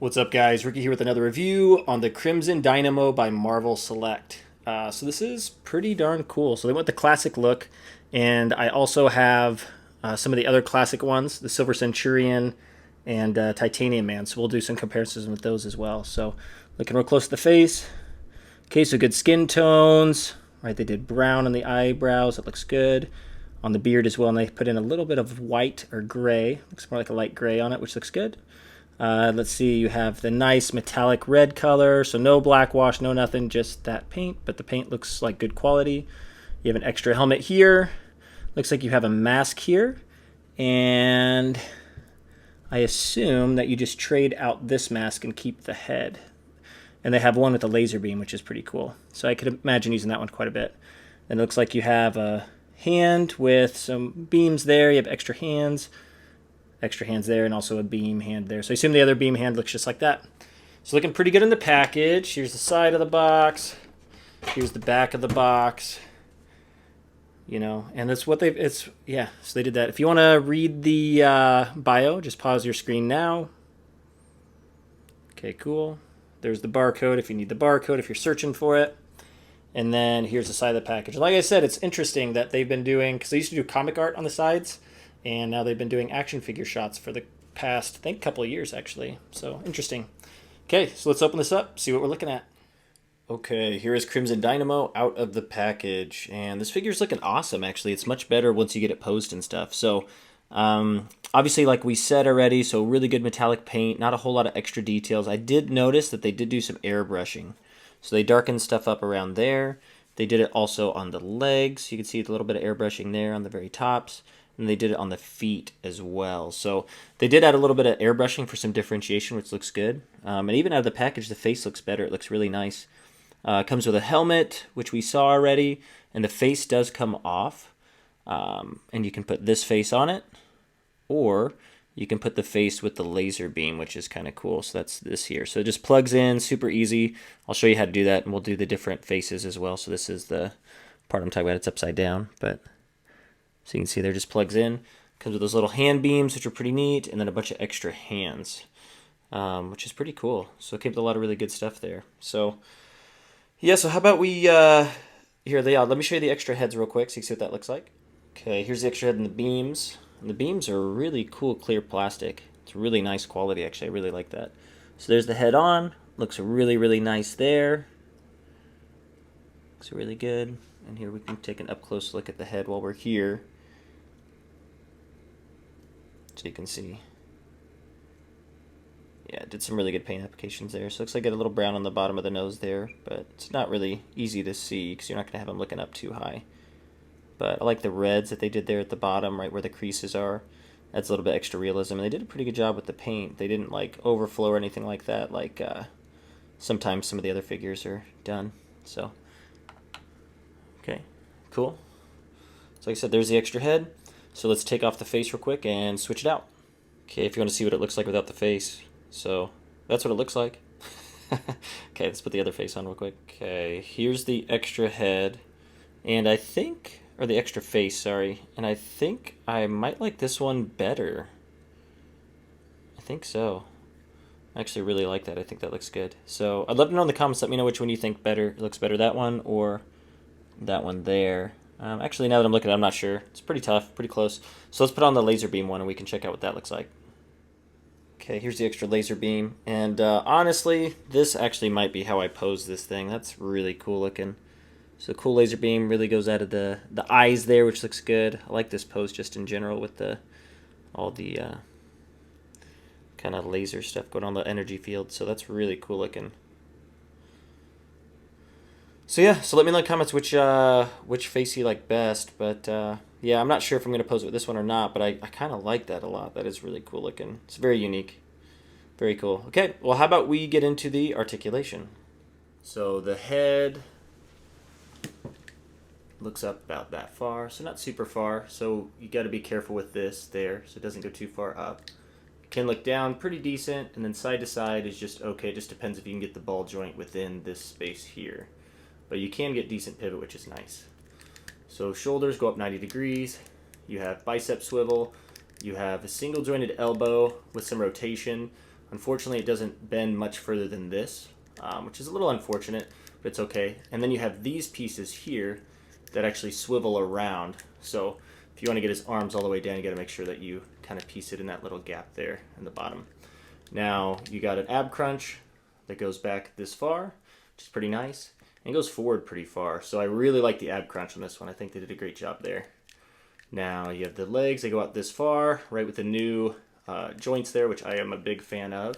What's up, guys? Ricky here with another review on the Crimson Dynamo by Marvel Select. So this is pretty darn cool. So they went the classic look, and I also have some of the other classic ones, the Silver Centurion and Titanium Man. So we'll do some comparisons with those as well. So looking real close to the face. Okay, so good skin tones. Right, they did brown on the eyebrows. It looks good. On the beard as well, and they put in a little bit of white or gray. Looks more like a light gray on it, which looks good. Let's see, you have the nice metallic red color, so no black wash, no nothing, just that paint, but the paint looks like good quality. You have an extra helmet here. Looks like you have a mask here, and I assume that you just trade out this mask and keep the head. And they have one with a laser beam, which is pretty cool. So I could imagine using that one quite a bit. And it looks like you have a hand with some beams there. You have extra hands there, and also a beam hand there. So I assume the other beam hand looks just like that. So looking pretty good in the package. Here's the side of the box. Here's the back of the box. You know, and that's what so they did that. If you want to read the bio, just pause your screen now. Okay, cool. There's the barcode if you need the barcode, if you're searching for it. And then here's the side of the package. Like I said, it's interesting that they've been doing, because they used to do comic art on the sides, and now they've been doing action figure shots for the past, I think, couple of years, actually. So, interesting. Okay, so let's open this up, see what we're looking at. Okay, here is Crimson Dynamo out of the package. And this figure's looking awesome, actually. It's much better once you get it posed and stuff. So, obviously, like we said already, so really good metallic paint, not a whole lot of extra details. I did notice that they did do some airbrushing. So they darkened stuff up around there. They did it also on the legs. You can see a little bit of airbrushing there on the very tops. And they did it on the feet as well. So they did add a little bit of airbrushing for some differentiation, which looks good. And even out of the package, the face looks better. It looks really nice. It comes with a helmet, which we saw already. And the face does come off. And you can put this face on it. Or you can put the face with the laser beam, which is kind of cool. So that's this here. So it just plugs in, super easy. I'll show you how to do that, and we'll do the different faces as well. So this is the part I'm talking about. It's upside down, but so you can see there, just plugs in. Comes with those little hand beams, which are pretty neat, and then a bunch of extra hands, which is pretty cool. So it came with a lot of really good stuff there. So yeah, so how about we, here they are. Let me show you the extra heads real quick so you can see what that looks like. Okay, here's the extra head and the beams. And the beams are really cool clear plastic. It's really nice quality, actually. I really like that. So there's the head on. Looks really, really nice there. Looks really good. And here we can take an up-close look at the head while we're here. So you can see. Yeah, it did some really good paint applications there. So it looks like I got a little brown on the bottom of the nose there. But it's not really easy to see because you're not going to have them looking up too high. But I like the reds that they did there at the bottom, right where the creases are. Adds a little bit extra realism. And they did a pretty good job with the paint. They didn't like overflow or anything like that, like sometimes some of the other figures are done. So, okay, cool. So like I said, there's the extra head. So let's take off the face real quick and switch it out. Okay, if you want to see what it looks like without the face. So that's what it looks like. Okay, let's put the other face on real quick. Okay, here's the extra head. And I think, or the extra face, sorry. And I think I might like this one better. I think so. I actually really like that. I think that looks good. So I'd love to know in the comments, let me know which one you think looks better, that one or that one there. Actually, now that I'm looking at it, I'm not sure. It's pretty tough, pretty close. So let's put on the laser beam one and we can check out what that looks like. Okay, here's the extra laser beam. And honestly, this actually might be how I pose this thing. That's really cool looking. So cool laser beam really goes out of the eyes there, which looks good. I like this pose just in general with all the kind of laser stuff going on the energy field. So that's really cool looking. So yeah, so let me know in the comments which face you like best. But yeah, I'm not sure if I'm going to pose it with this one or not, but I kind of like that a lot. That is really cool looking. It's very unique. Very cool. Okay, well, how about we get into the articulation? So the head looks up about that far, so not super far. So you got to be careful with this there so it doesn't go too far up. You can look down pretty decent, and then side to side is just okay. It just depends if you can get the ball joint within this space here. But you can get decent pivot, which is nice. So shoulders go up 90 degrees. You have bicep swivel. You have a single jointed elbow with some rotation. Unfortunately, it doesn't bend much further than this, which is a little unfortunate, but it's okay. And then you have these pieces here that actually swivel around. So if you want to get his arms all the way down, you got to make sure that you kind of piece it in that little gap there in the bottom. Now you got an ab crunch that goes back this far, which is pretty nice, and it goes forward pretty far. So I really like the ab crunch on this one. I think they did a great job there. Now you have the legs, they go out this far, right with the new joints there, which I am a big fan of.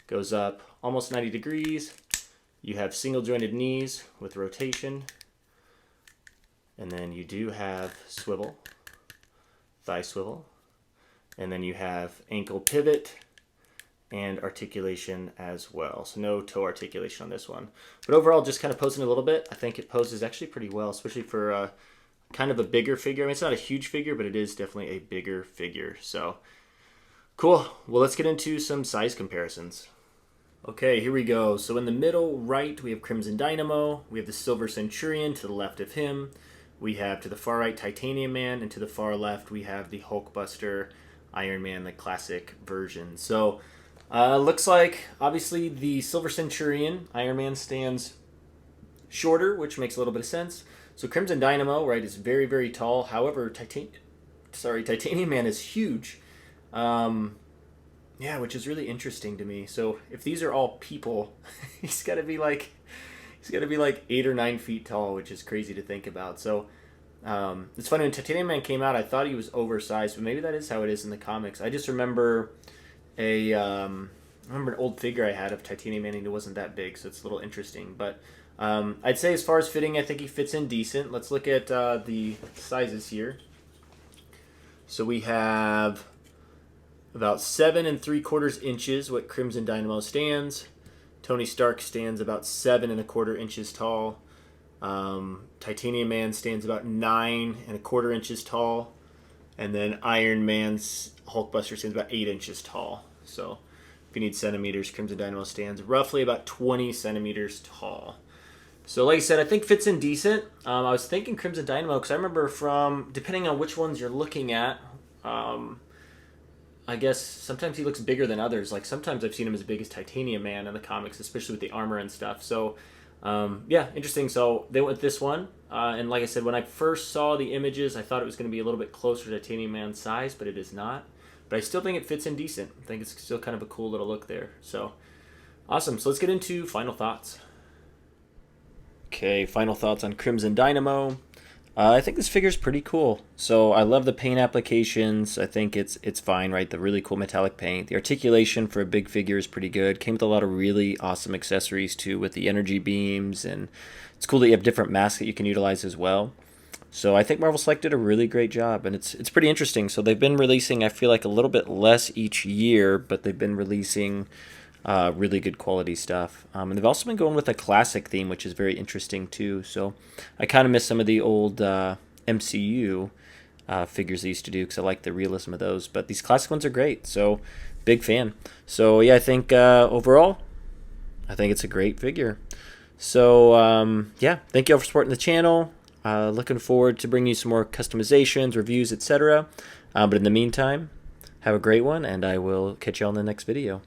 Goes up almost 90 degrees. You have single jointed knees with rotation. And then you do have swivel, thigh swivel. And then you have ankle pivot and articulation as well. So no toe articulation on this one. But overall, just kind of posing a little bit. I think it poses actually pretty well, especially for kind of a bigger figure. I mean, it's not a huge figure, but it is definitely a bigger figure. So cool. Well, let's get into some size comparisons. Okay, here we go. So in the middle right, we have Crimson Dynamo. We have the Silver Centurion to the left of him. We have to the far right Titanium Man, and to the far left we have the Hulkbuster Iron Man, the classic version. So looks like obviously the Silver Centurion Iron Man stands shorter, which makes a little bit of sense. So Crimson Dynamo, right, is very, very tall. However, Titanium Man is huge. Yeah, which is really interesting to me. So if these are all people, he's got to be like 8 or 9 feet tall, which is crazy to think about. So it's funny, when Titanium Man came out, I thought he was oversized, but maybe that is how it is in the comics. I just remember an old figure I had of Titanium Man, and it wasn't that big, so it's a little interesting. But I'd say as far as fitting, I think he fits in decent. Let's look at the sizes here. So we have about 7 3/4 inches what Crimson Dynamo stands. Tony Stark stands about 7 1/4 inches tall. Titanium Man stands about 9 1/4 inches tall. And then Iron Man's Hulkbuster stands about 8 inches tall. So if you need centimeters, Crimson Dynamo stands roughly about 20 centimeters tall. So like I said, I think fits in decent. I was thinking Crimson Dynamo because I remember from, depending on which ones you're looking at, I guess sometimes he looks bigger than others. Like sometimes I've seen him as big as Titanium Man in the comics, especially with the armor and stuff. So yeah, interesting. So they went with this one. And like I said, when I first saw the images, I thought it was going to be a little bit closer to Titanium Man's size, but it is not. But I still think it fits in decent. I think it's still kind of a cool little look there. So awesome. So let's get into final thoughts. Okay, final thoughts on Crimson Dynamo. I think this figure is pretty cool. So I love the paint applications. I think it's fine, right? The really cool metallic paint. The articulation for a big figure is pretty good. Came with a lot of really awesome accessories too, with the energy beams, and it's cool that you have different masks that you can utilize as well. So I think Marvel Select did a really great job, and it's pretty interesting. So they've been releasing, I feel like, a little bit less each year, but they've been releasing really good quality stuff. And they've also been going with a classic theme, which is very interesting too. So I kind of miss some of the old MCU figures they used to do because I like the realism of those. But these classic ones are great. So big fan. So yeah, I think overall, I think it's a great figure. So yeah, thank you all for supporting the channel. Looking forward to bringing you some more customizations, reviews, etc. But in the meantime, have a great one, and I will catch you on the next video.